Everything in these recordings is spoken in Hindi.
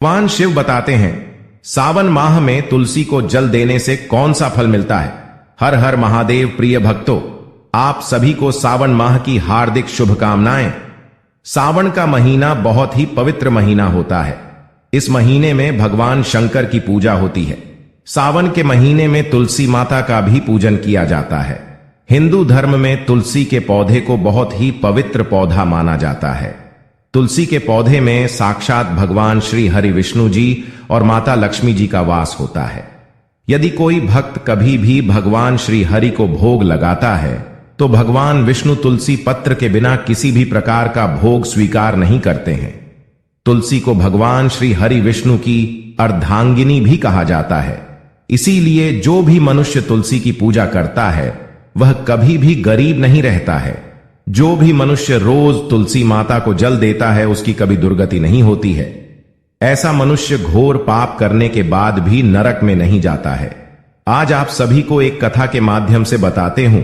भगवान शिव बताते हैं, सावन माह में तुलसी को जल देने से कौन सा फल मिलता है। हर हर महादेव। प्रिय भक्तों, आप सभी को सावन माह की हार्दिक शुभकामनाएं। सावन का महीना बहुत ही पवित्र महीना होता है। इस महीने में भगवान शंकर की पूजा होती है। सावन के महीने में तुलसी माता का भी पूजन किया जाता है। हिंदू धर्म में तुलसी के पौधे को बहुत ही पवित्र पौधा माना जाता है। तुलसी के पौधे में साक्षात भगवान श्री हरि विष्णु जी और माता लक्ष्मी जी का वास होता है। यदि कोई भक्त कभी भी भगवान श्री हरि को भोग लगाता है तो भगवान विष्णु तुलसी पत्र के बिना किसी भी प्रकार का भोग स्वीकार नहीं करते हैं। तुलसी को भगवान श्री हरि विष्णु की अर्धांगिनी भी कहा जाता है। इसीलिए जो भी मनुष्य तुलसी की पूजा करता है वह कभी भी गरीब नहीं रहता है। जो भी मनुष्य रोज तुलसी माता को जल देता है उसकी कभी दुर्गति नहीं होती है। ऐसा मनुष्य घोर पाप करने के बाद भी नरक में नहीं जाता है। आज आप सभी को एक कथा के माध्यम से बताते हूं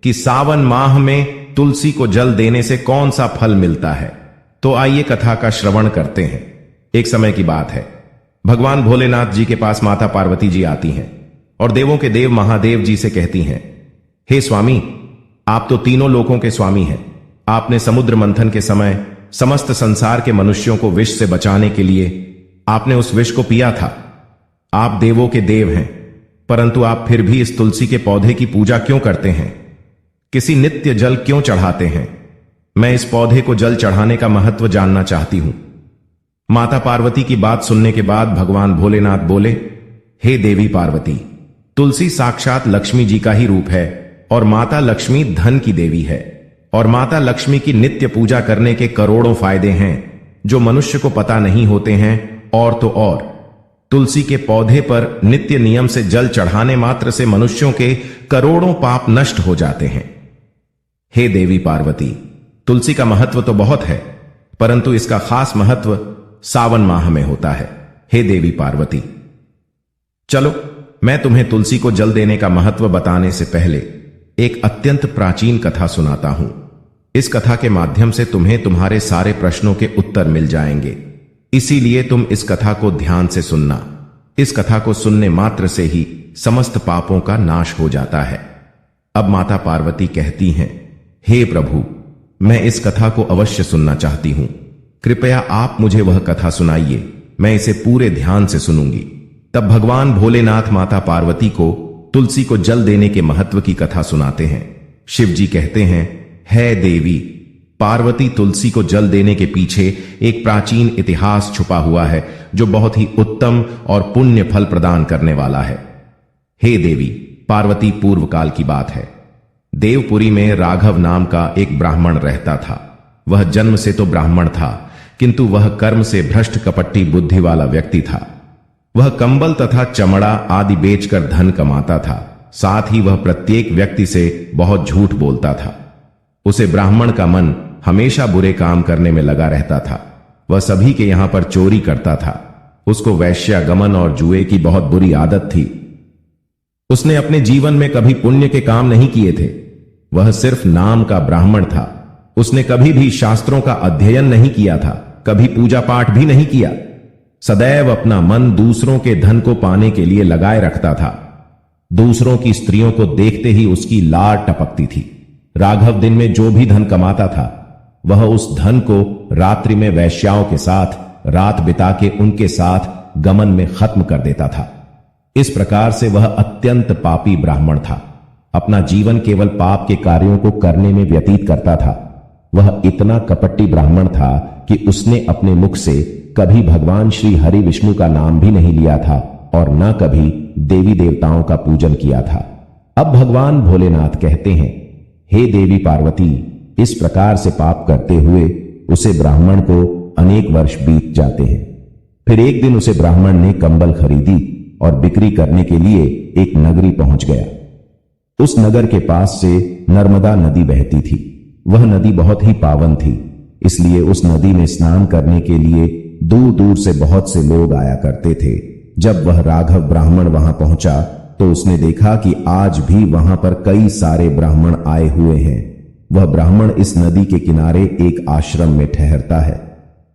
कि सावन माह में तुलसी को जल देने से कौन सा फल मिलता है। तो आइए कथा का श्रवण करते हैं। एक समय की बात है, भगवान भोलेनाथ जी के पास माता पार्वती जी आती हैं और देवों के देव महादेव जी से कहती हैं, हे स्वामी, आप तो तीनों लोकों के स्वामी हैं। आपने समुद्र मंथन के समय समस्त संसार के मनुष्यों को विष से बचाने के लिए आपने उस विष को पिया था। आप देवों के देव हैं, परंतु आप फिर भी इस तुलसी के पौधे की पूजा क्यों करते हैं? किसी नित्य जल क्यों चढ़ाते हैं? मैं इस पौधे को जल चढ़ाने का महत्व जानना चाहती हूं। माता पार्वती की बात सुनने के बाद भगवान भोलेनाथ बोले, हे देवी पार्वती, तुलसी साक्षात लक्ष्मी जी का ही रूप है और माता लक्ष्मी धन की देवी है और माता लक्ष्मी की नित्य पूजा करने के करोड़ों फायदे हैं जो मनुष्य को पता नहीं होते हैं। और तो और तुलसी के पौधे पर नित्य नियम से जल चढ़ाने मात्र से मनुष्यों के करोड़ों पाप नष्ट हो जाते हैं। हे देवी पार्वती, तुलसी का महत्व तो बहुत है, परंतु इसका खास महत्व सावन माह में होता है। हे देवी पार्वती, चलो मैं तुम्हें तुलसी को जल देने का महत्व बताने से पहले एक अत्यंत प्राचीन कथा सुनाता हूं। इस कथा के माध्यम से तुम्हें तुम्हारे सारे प्रश्नों के उत्तर मिल जाएंगे, इसीलिए तुम इस कथा को ध्यान से सुनना। इस कथा को सुनने मात्र से ही समस्त पापों का नाश हो जाता है। अब माता पार्वती कहती हैं, हे प्रभु, मैं इस कथा को अवश्य सुनना चाहती हूं। कृपया आप मुझे वह कथा सुनाइए, मैं इसे पूरे ध्यान से सुनूंगी। तब भगवान भोलेनाथ माता पार्वती को तुलसी को जल देने के महत्व की कथा सुनाते हैं। शिव जी कहते हैं, हे देवी पार्वती, तुलसी को जल देने के पीछे एक प्राचीन इतिहास छुपा हुआ है जो बहुत ही उत्तम और पुण्य फल प्रदान करने वाला है। हे देवी पार्वती, पूर्व काल की बात है। देवपुरी में राघव नाम का एक ब्राह्मण रहता था। वह जन्म से तो ब्राह्मण था, किंतु वह कर्म से भ्रष्ट कपटी बुद्धि वाला व्यक्ति था। वह कंबल तथा चमड़ा आदि बेचकर धन कमाता था। साथ ही वह प्रत्येक व्यक्ति से बहुत झूठ बोलता था। उसे ब्राह्मण का मन हमेशा बुरे काम करने में लगा रहता था। वह सभी के यहां पर चोरी करता था। उसको वैश्यागमन और जुए की बहुत बुरी आदत थी। उसने अपने जीवन में कभी पुण्य के काम नहीं किए थे। वह सिर्फ नाम का ब्राह्मण था। उसने कभी भी शास्त्रों का अध्ययन नहीं किया था, कभी पूजा पाठ भी नहीं किया। सदैव अपना मन दूसरों के धन को पाने के लिए लगाए रखता था। दूसरों की स्त्रियों को देखते ही उसकी लार टपकती थी। राघव दिन में जो भी धन कमाता था वह उस धन को रात्रि में वैश्याओं के साथ रात बिता के उनके साथ गमन में खत्म कर देता था। इस प्रकार से वह अत्यंत पापी ब्राह्मण था। अपना जीवन केवल पाप के कार्यों को करने में व्यतीत करता था। वह इतना कपटी ब्राह्मण था कि उसने अपने मुख से कभी भगवान श्री हरि विष्णु का नाम भी नहीं लिया था और न कभी देवी देवताओं का पूजन किया था। अब भगवान भोलेनाथ कहते हैं, हे देवी पार्वती, इस प्रकार से पाप करते हुए उसे ब्राह्मण को अनेक वर्ष बीत जाते हैं। फिर एक दिन उसे ब्राह्मण ने कंबल खरीदी और बिक्री करने के लिए एक नगरी पहुंच गया। उस नगर के पास से नर्मदा नदी बहती थी। वह नदी बहुत ही पावन थी, इसलिए उस नदी में स्नान करने के लिए दूर दूर से बहुत से लोग आया करते थे। जब वह राघव ब्राह्मण वहां पहुंचा तो उसने देखा कि आज भी वहां पर कई सारे ब्राह्मण आए हुए हैं। वह ब्राह्मण इस नदी के किनारे एक आश्रम में ठहरता है।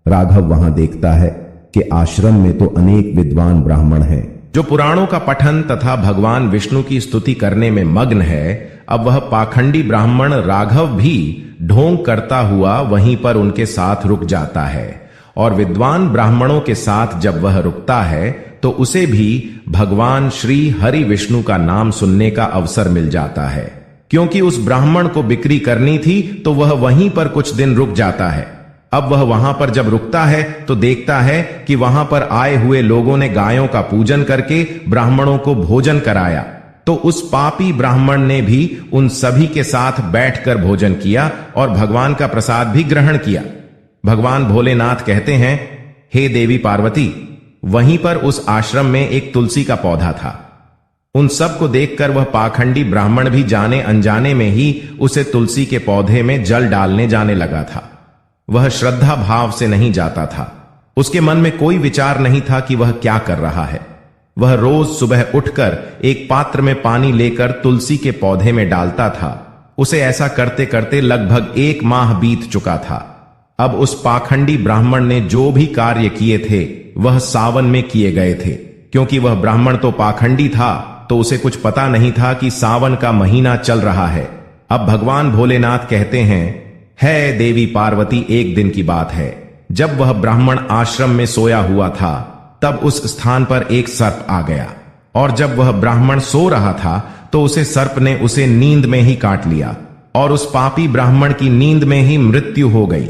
राघव वहां देखता है कि आश्रम में तो अनेक विद्वान ब्राह्मण हैं जो पुराणों का पठन तथा भगवान विष्णु की स्तुति करने में मग्न है। अब वह पाखंडी ब्राह्मण राघव भी ढोंग करता हुआ वहीं पर उनके साथ रुक जाता है, और विद्वान ब्राह्मणों के साथ जब वह रुकता है तो उसे भी भगवान श्री हरि विष्णु का नाम सुनने का अवसर मिल जाता है। क्योंकि उस ब्राह्मण को बिक्री करनी थी तो वह वहीं पर कुछ दिन रुक जाता है। अब वह वहां पर जब रुकता है तो देखता है कि वहां पर आए हुए लोगों ने गायों का पूजन करके ब्राह्मणों को भोजन कराया, तो उस पापी ब्राह्मण ने भी उन सभी के साथ बैठकर भोजन किया और भगवान का प्रसाद भी ग्रहण किया। भगवान भोलेनाथ कहते हैं, हे देवी पार्वती, वहीं पर उस आश्रम में एक तुलसी का पौधा था। उन सब को देखकर वह पाखंडी ब्राह्मण भी जाने अनजाने में ही उसे तुलसी के पौधे में जल डालने जाने लगा था। वह श्रद्धा भाव से नहीं जाता था। उसके मन में कोई विचार नहीं था कि वह क्या कर रहा है। वह रोज सुबह उठकर एक पात्र में पानी लेकर तुलसी के पौधे में डालता था। उसे ऐसा करते करते लगभग 1 माह बीत चुका था। अब उस पाखंडी ब्राह्मण ने जो भी कार्य किए थे वह सावन में किए गए थे। क्योंकि वह ब्राह्मण तो पाखंडी था तो उसे कुछ पता नहीं था कि सावन का महीना चल रहा है। अब भगवान भोलेनाथ कहते हैं, है देवी पार्वती, एक दिन की बात है, जब वह ब्राह्मण आश्रम में सोया हुआ था तब उस स्थान पर एक सर्प आ गया, और जब वह ब्राह्मण सो रहा था तो उसे सर्प ने उसे नींद में ही काट लिया और उस पापी ब्राह्मण की नींद में ही मृत्यु हो गई।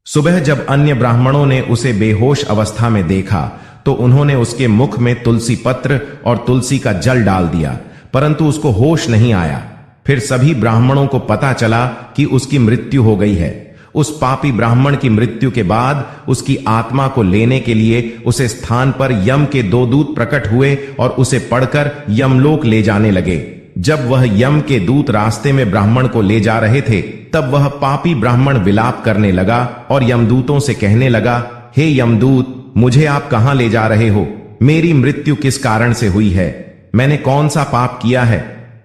सुबह जब अन्य ब्राह्मणों ने उसे बेहोश अवस्था में देखा तो उन्होंने उसके मुख में तुलसी पत्र और तुलसी का जल डाल दिया, परंतु उसको होश नहीं आया। फिर सभी ब्राह्मणों को पता चला कि उसकी मृत्यु हो गई है। उस पापी ब्राह्मण की मृत्यु के बाद उसकी आत्मा को लेने के लिए उसे स्थान पर यम के 2 दूत प्रकट हुए और उसे पढ़कर यमलोक ले जाने लगे। जब वह यम के दूत रास्ते में ब्राह्मण को ले जा रहे थे तब वह पापी ब्राह्मण विलाप करने लगा और यमदूतों से कहने लगा, हे यमदूत, मुझे आप कहां ले जा रहे हो? मेरी मृत्यु किस कारण से हुई है? मैंने कौन सा पाप किया है?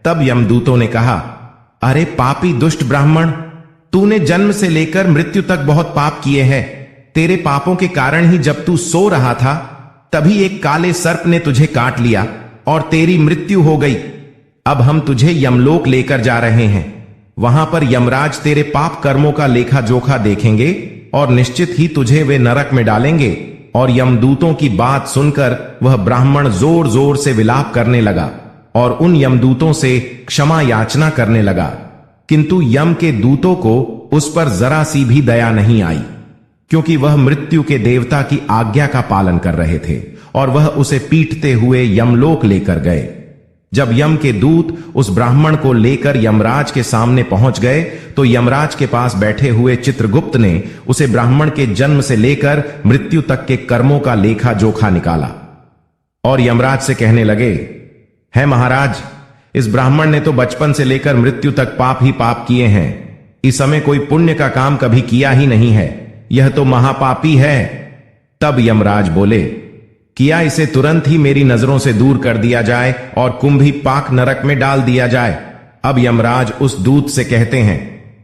तब यमदूतों ने कहा, अरे पापी दुष्ट ब्राह्मण, तूने जन्म से लेकर मृत्यु तक बहुत पाप किए हैं। तेरे पापों के कारण ही जब तू सो रहा था तभी एक काले सर्प ने तुझे काट लिया और तेरी मृत्यु हो गई। अब हम तुझे यमलोक लेकर जा रहे हैं। वहां पर यमराज तेरे पाप कर्मों का लेखा जोखा देखेंगे और निश्चित ही तुझे वे नरक में डालेंगे। और यमदूतों की बात सुनकर वह ब्राह्मण जोर जोर से विलाप करने लगा और उन यमदूतों से क्षमा याचना करने लगा, किंतु यम के दूतों को उस पर जरा सी भी दया नहीं आई, क्योंकि वह मृत्यु के देवता की आज्ञा का पालन कर रहे थे और वह उसे पीटते हुए यमलोक लेकर गए। जब यम के दूत उस ब्राह्मण को लेकर यमराज के सामने पहुंच गए तो यमराज के पास बैठे हुए चित्रगुप्त ने उसे ब्राह्मण के जन्म से लेकर मृत्यु तक के कर्मों का लेखा जोखा निकाला और यमराज से कहने लगे, है महाराज, इस ब्राह्मण ने तो बचपन से लेकर मृत्यु तक पाप ही पाप किए हैं। इस समय कोई पुण्य का काम कभी किया ही नहीं है। यह तो महापापी है। तब यमराज बोले, किया इसे तुरंत ही मेरी नजरों से दूर कर दिया जाए और कुंभी पाक नरक में डाल दिया जाए। अब यमराज उस दूत से कहते हैं,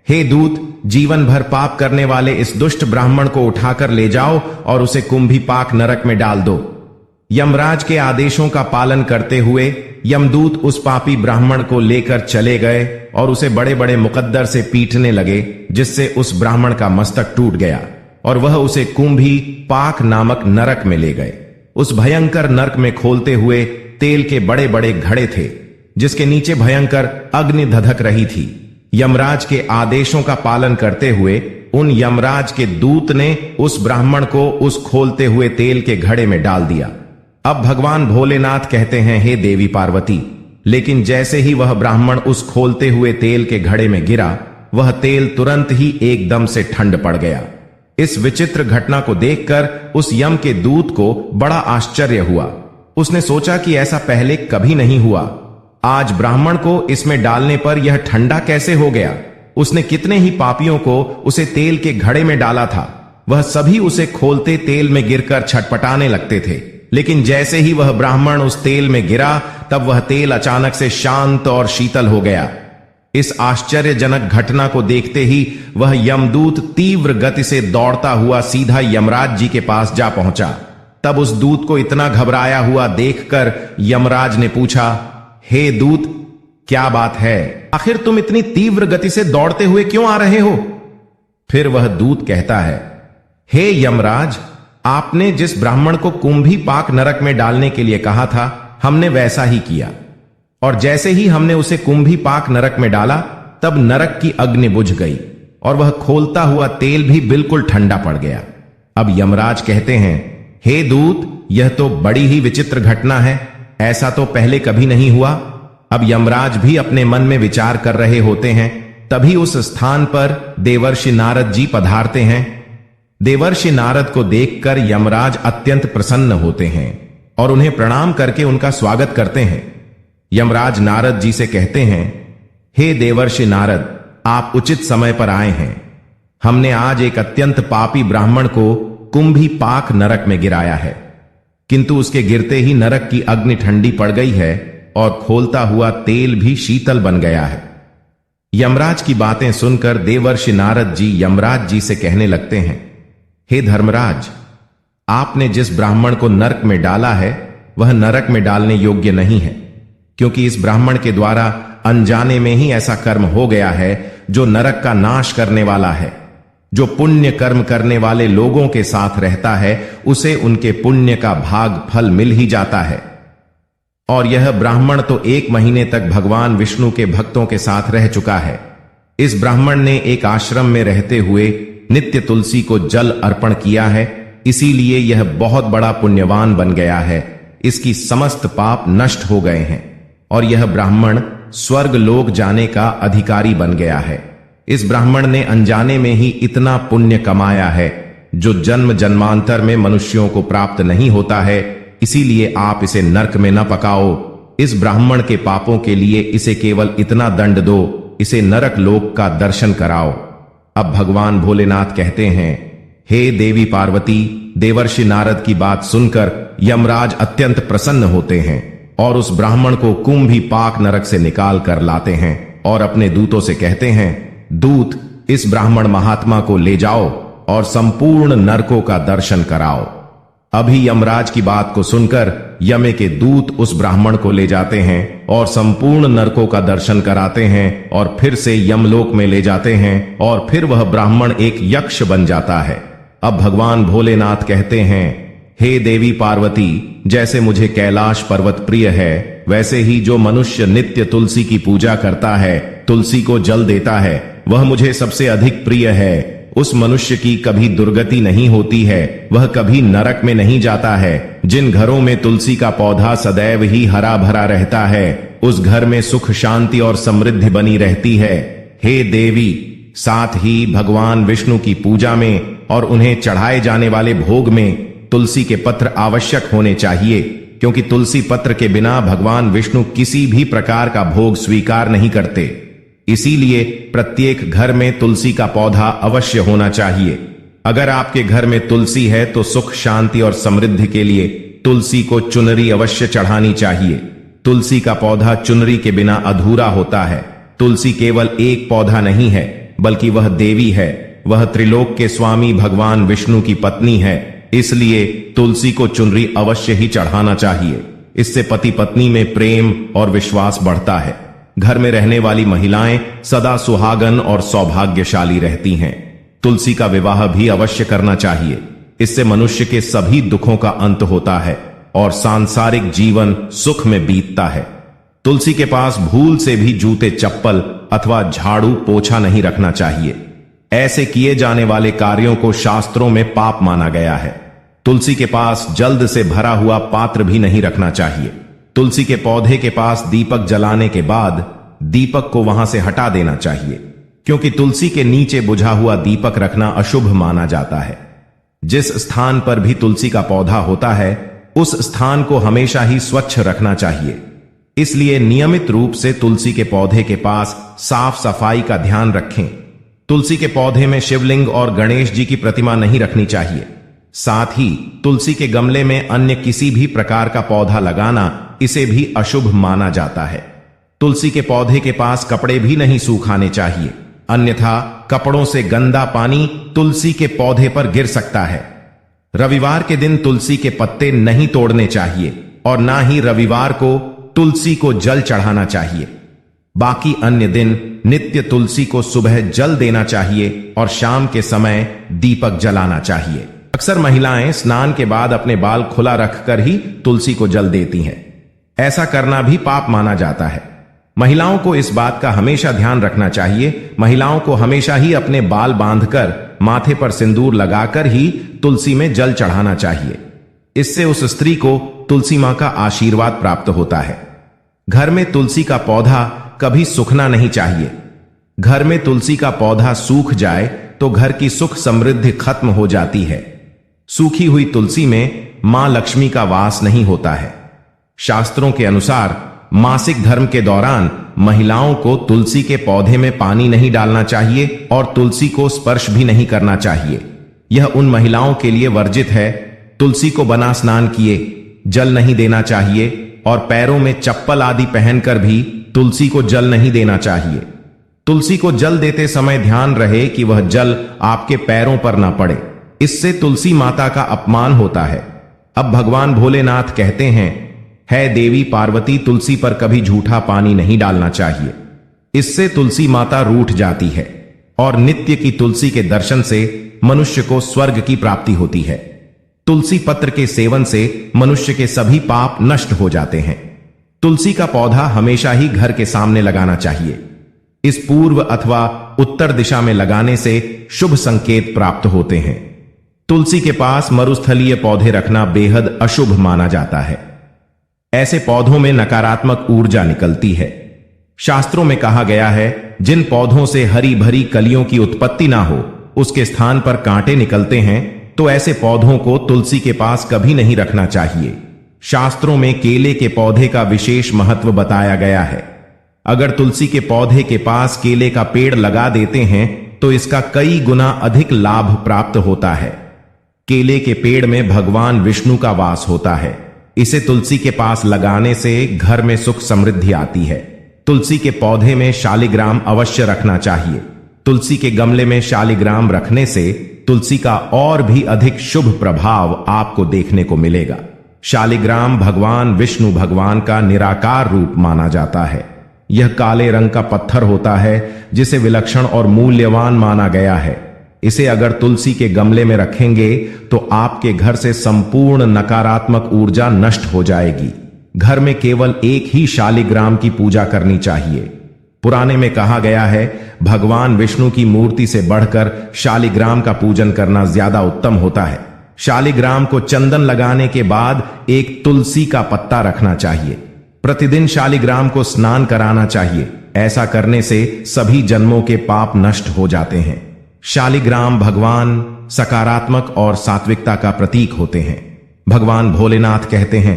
हे दूत, जीवन भर पाप करने वाले इस दुष्ट ब्राह्मण को उठाकर ले जाओ और उसे कुंभी पाक नरक में डाल दो। यमराज के आदेशों का पालन करते हुए यमदूत उस पापी ब्राह्मण को लेकर चले गए और उसे बड़े बड़े मुकद्दर से पीटने लगे, जिससे उस ब्राह्मण का मस्तक टूट गया और वह उसे कुंभी पाक नामक नरक में ले गए। उस भयंकर नरक में खोलते हुए तेल के बड़े बड़े घड़े थे, जिसके नीचे भयंकर अग्नि धधक रही थी। यमराज के आदेशों का पालन करते हुए उन यमराज के दूत ने उस ब्राह्मण को उस खोलते हुए तेल के घड़े में डाल दिया। अब भगवान भोलेनाथ कहते हैं, हे देवी पार्वती, लेकिन जैसे ही वह ब्राह्मण उस खोलते हुए तेल के घड़े में गिरा, वह तेल तुरंत ही एकदम से ठंड पड़ गया। इस विचित्र घटना को देखकर उस यम के दूत को बड़ा आश्चर्य हुआ। उसने सोचा कि ऐसा पहले कभी नहीं हुआ। आज ब्राह्मण को इसमें डालने पर यह ठंडा कैसे हो गया? उसने कितने ही पापियों को उसे तेल के घड़े में डाला था। वह सभी उसे खोलते तेल में गिरकर छटपटाने लगते थे, लेकिन जैसे ही वह ब्राह्मण उस तेल में गिरा तब वह तेल अचानक से शांत और शीतल हो गया। इस आश्चर्यजनक घटना को देखते ही वह यमदूत तीव्र गति से दौड़ता हुआ सीधा यमराज जी के पास जा पहुंचा। तब उस दूत को इतना घबराया हुआ देखकर यमराज ने पूछा, हे दूत, क्या बात है? आखिर तुम इतनी तीव्र गति से दौड़ते हुए क्यों आ रहे हो? फिर वह दूत कहता है, हे यमराज, आपने जिस ब्राह्मण को कुंभी पाक नरक में डालने के लिए कहा था, हमने वैसा ही किया। और जैसे ही हमने उसे कुंभी पाक नरक में डाला, तब नरक की अग्नि बुझ गई और वह खोलता हुआ तेल भी बिल्कुल ठंडा पड़ गया। अब यमराज कहते हैं, हे दूत, यह तो बड़ी ही विचित्र घटना है, ऐसा तो पहले कभी नहीं हुआ। अब यमराज भी अपने मन में विचार कर रहे होते हैं, तभी उस स्थान पर देवर्षि नारद जी पधारते हैं। देवर्षि नारद को देखकर यमराज अत्यंत प्रसन्न होते हैं और उन्हें प्रणाम करके उनका स्वागत करते हैं। यमराज नारद जी से कहते हैं, हे देवर्षि नारद, आप उचित समय पर आए हैं। हमने आज एक अत्यंत पापी ब्राह्मण को कुंभी पाक नरक में गिराया है, किंतु उसके गिरते ही नरक की अग्नि ठंडी पड़ गई है और खोलता हुआ तेल भी शीतल बन गया है। यमराज की बातें सुनकर देवर्षि नारद जी यमराज जी से कहने लगते हैं, हे धर्मराज, आपने जिस ब्राह्मण को नरक में डाला है वह नरक में डालने योग्य नहीं है, क्योंकि इस ब्राह्मण के द्वारा अनजाने में ही ऐसा कर्म हो गया है जो नरक का नाश करने वाला है। जो पुण्य कर्म करने वाले लोगों के साथ रहता है उसे उनके पुण्य का भाग फल मिल ही जाता है। और यह ब्राह्मण तो 1 महीने तक भगवान विष्णु के भक्तों के साथ रह चुका है। इस ब्राह्मण ने एक आश्रम में रहते हुए नित्य तुलसी को जल अर्पण किया है, इसीलिए यह बहुत बड़ा पुण्यवान बन गया है। इसकी समस्त पाप नष्ट हो गए हैं और यह ब्राह्मण स्वर्ग लोक जाने का अधिकारी बन गया है। इस ब्राह्मण ने अनजाने में ही इतना पुण्य कमाया है जो जन्म जन्मांतर में मनुष्यों को प्राप्त नहीं होता है, इसीलिए आप इसे नरक में न पकाओ। इस ब्राह्मण के पापों के लिए इसे केवल इतना दंड दो, इसे नरक लोक का दर्शन कराओ। अब भगवान भोलेनाथ कहते हैं, हे देवी पार्वती, देवर्षि नारद की बात सुनकर यमराज अत्यंत प्रसन्न होते हैं और उस ब्राह्मण को कुंभी पाक नरक से निकाल कर लाते हैं और अपने दूतों से कहते हैं, दूत, इस ब्राह्मण महात्मा को ले जाओ और संपूर्ण नरकों का दर्शन कराओ। अभी यमराज की बात को सुनकर यमे के दूत उस ब्राह्मण को ले जाते हैं और संपूर्ण नरकों का दर्शन कराते हैं और फिर से यमलोक में ले जाते हैं और फिर वह ब्राह्मण एक यक्ष बन जाता है। अब भगवान भोलेनाथ कहते हैं, हे देवी पार्वती, जैसे मुझे कैलाश पर्वत प्रिय है, वैसे ही जो मनुष्य नित्य तुलसी की पूजा करता है, तुलसी को जल देता है, वह मुझे सबसे अधिक प्रिय है। उस मनुष्य की कभी दुर्गति नहीं होती है, वह कभी नरक में नहीं जाता है। जिन घरों में तुलसी का पौधा सदैव ही हरा भरा रहता है, उस घर में सुख शांति और समृद्धि बनी रहती है। हे देवी, साथ ही भगवान विष्णु की पूजा में और उन्हें चढ़ाए जाने वाले भोग में तुलसी के पत्र आवश्यक होने चाहिए, क्योंकि तुलसी पत्र के बिना भगवान विष्णु किसी भी प्रकार का भोग स्वीकार नहीं करते। इसीलिए प्रत्येक घर में तुलसी का पौधा अवश्य होना चाहिए। अगर आपके घर में तुलसी है तो सुख शांति और समृद्धि के लिए तुलसी को चुनरी अवश्य चढ़ानी चाहिए। तुलसी का पौधा चुनरी के बिना अधूरा होता है। तुलसी केवल एक पौधा नहीं है, बल्कि वह देवी है। वह त्रिलोक के स्वामी भगवान विष्णु की पत्नी है, इसलिए तुलसी को चुनरी अवश्य ही चढ़ाना चाहिए। इससे पति पत्नी में प्रेम और विश्वास बढ़ता है। घर में रहने वाली महिलाएं सदा सुहागन और सौभाग्यशाली रहती हैं। तुलसी का विवाह भी अवश्य करना चाहिए। इससे मनुष्य के सभी दुखों का अंत होता है और सांसारिक जीवन सुख में बीतता है। तुलसी के पास भूल से भी जूते चप्पल अथवा झाड़ू पोछा नहीं रखना चाहिए। ऐसे किए जाने वाले कार्यों को शास्त्रों में पाप माना गया है। तुलसी के पास जल्द से भरा हुआ पात्र भी नहीं रखना चाहिए। तुलसी के पौधे के पास दीपक जलाने के बाद दीपक को वहां से हटा देना चाहिए, क्योंकि तुलसी के नीचे बुझा हुआ दीपक रखना अशुभ माना जाता है। जिस स्थान पर भी तुलसी का पौधा होता है, उस स्थान को हमेशा ही स्वच्छ रखना चाहिए। इसलिए नियमित रूप से तुलसी के पौधे के पास साफ सफाई का ध्यान रखें। तुलसी के पौधे में शिवलिंग और गणेश जी की प्रतिमा नहीं रखनी चाहिए। साथ ही तुलसी के गमले में अन्य किसी भी प्रकार का पौधा लगाना इसे भी अशुभ माना जाता है। तुलसी के पौधे के पास कपड़े भी नहीं सूखाने चाहिए, अन्यथा कपड़ों से गंदा पानी तुलसी के पौधे पर गिर सकता है। रविवार के दिन तुलसी के पत्ते नहीं तोड़ने चाहिए और ना ही रविवार को तुलसी को जल चढ़ाना चाहिए। बाकी अन्य दिन नित्य तुलसी को सुबह जल देना चाहिए और शाम के समय दीपक जलाना चाहिए। अक्सर महिलाएं स्नान के बाद अपने बाल खुला रखकर ही तुलसी को जल देती हैं। ऐसा करना भी पाप माना जाता है। महिलाओं को इस बात का हमेशा ध्यान रखना चाहिए। महिलाओं को हमेशा ही अपने बाल बांधकर माथे पर सिंदूर लगाकर ही तुलसी में जल चढ़ाना चाहिए। इससे उस स्त्री को तुलसी मां का आशीर्वाद प्राप्त होता है। घर में तुलसी का पौधा कभी सूखना नहीं चाहिए। घर में तुलसी का पौधा सूख जाए तो घर की सुख समृद्धि खत्म हो जाती है। सूखी हुई तुलसी में मां लक्ष्मी का वास नहीं होता है। शास्त्रों के अनुसार मासिक धर्म के दौरान महिलाओं को तुलसी के पौधे में पानी नहीं डालना चाहिए और तुलसी को स्पर्श भी नहीं करना चाहिए। यह उन महिलाओं के लिए वर्जित है। तुलसी को बिना स्नान किए जल नहीं देना चाहिए और पैरों में चप्पल आदि पहनकर भी तुलसी को जल नहीं देना चाहिए। तुलसी को जल देते समय ध्यान रहे कि वह जल आपके पैरों पर ना पड़े, इससे तुलसी माता का अपमान होता है। अब भगवान भोलेनाथ कहते हैं, है देवी पार्वती, तुलसी पर कभी झूठा पानी नहीं डालना चाहिए। इससे तुलसी माता रूठ जाती है और नित्य की तुलसी के दर्शन से मनुष्य को स्वर्ग की प्राप्ति होती है। तुलसी पत्र के सेवन से मनुष्य के सभी पाप नष्ट हो जाते हैं। तुलसी का पौधा हमेशा ही घर के सामने लगाना चाहिए। इस पूर्व अथवा उत्तर दिशा में लगाने से शुभ संकेत प्राप्त होते हैं। तुलसी के पास मरुस्थलीय पौधे रखना बेहद अशुभ माना जाता है। ऐसे पौधों में नकारात्मक ऊर्जा निकलती है। शास्त्रों में कहा गया है, जिन पौधों से हरी भरी कलियों की उत्पत्ति ना हो, उसके स्थान पर कांटे निकलते हैं, तो ऐसे पौधों को तुलसी के पास कभी नहीं रखना चाहिए। शास्त्रों में केले के पौधे का विशेष महत्व बताया गया है। अगर तुलसी के पौधे के पास केले का पेड़ लगा देते हैं तो इसका कई गुना अधिक लाभ प्राप्त होता है। केले के पेड़ में भगवान विष्णु का वास होता है। इसे तुलसी के पास लगाने से घर में सुख समृद्धि आती है। तुलसी के पौधे में शालिग्राम अवश्य रखना चाहिए। तुलसी के गमले में शालिग्राम रखने से तुलसी का और भी अधिक शुभ प्रभाव आपको देखने को मिलेगा। शालिग्राम भगवान विष्णु भगवान का निराकार रूप माना जाता है। यह काले रंग का पत्थर होता है जिसे विलक्षण और मूल्यवान माना गया है। इसे अगर तुलसी के गमले में रखेंगे तो आपके घर से संपूर्ण नकारात्मक ऊर्जा नष्ट हो जाएगी। घर में केवल एक ही शालिग्राम की पूजा करनी चाहिए। पुराने में कहा गया है, भगवान विष्णु की मूर्ति से बढ़कर शालिग्राम का पूजन करना ज्यादा उत्तम होता है। शालिग्राम को चंदन लगाने के बाद एक तुलसी का पत्ता रखना चाहिए। प्रतिदिन शालिग्राम को स्नान कराना चाहिए। ऐसा करने से सभी जन्मों के पाप नष्ट हो जाते हैं। शालिग्राम भगवान सकारात्मक और सात्विकता का प्रतीक होते हैं। भगवान भोलेनाथ कहते हैं,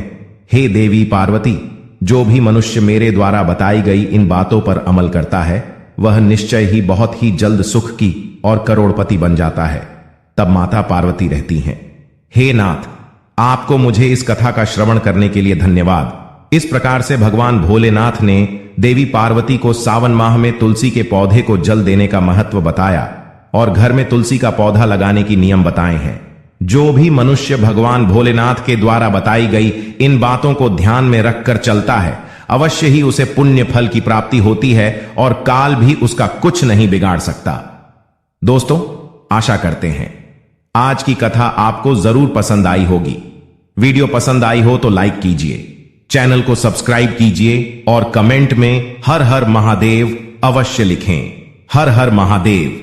हे देवी पार्वती, जो भी मनुष्य मेरे द्वारा बताई गई इन बातों पर अमल करता है वह निश्चय ही बहुत ही जल्द सुख की और करोड़पति बन जाता है। तब माता पार्वती रहती हैं, हे नाथ, आपको मुझे इस कथा का श्रवण करने के लिए धन्यवाद। इस प्रकार से भगवान भोलेनाथ ने देवी पार्वती को सावन माह में तुलसी के पौधे को जल देने का महत्व बताया और घर में तुलसी का पौधा लगाने की नियम बताए हैं। जो भी मनुष्य भगवान भोलेनाथ के द्वारा बताई गई इन बातों को ध्यान में रखकर चलता है, अवश्य ही उसे पुण्य फल की प्राप्ति होती है और काल भी उसका कुछ नहीं बिगाड़ सकता। दोस्तों, आशा करते हैं आज की कथा आपको जरूर पसंद आई होगी। वीडियो पसंद आई हो तो लाइक कीजिए, चैनल को सब्सक्राइब कीजिए और कमेंट में हर हर महादेव अवश्य लिखें। हर हर महादेव।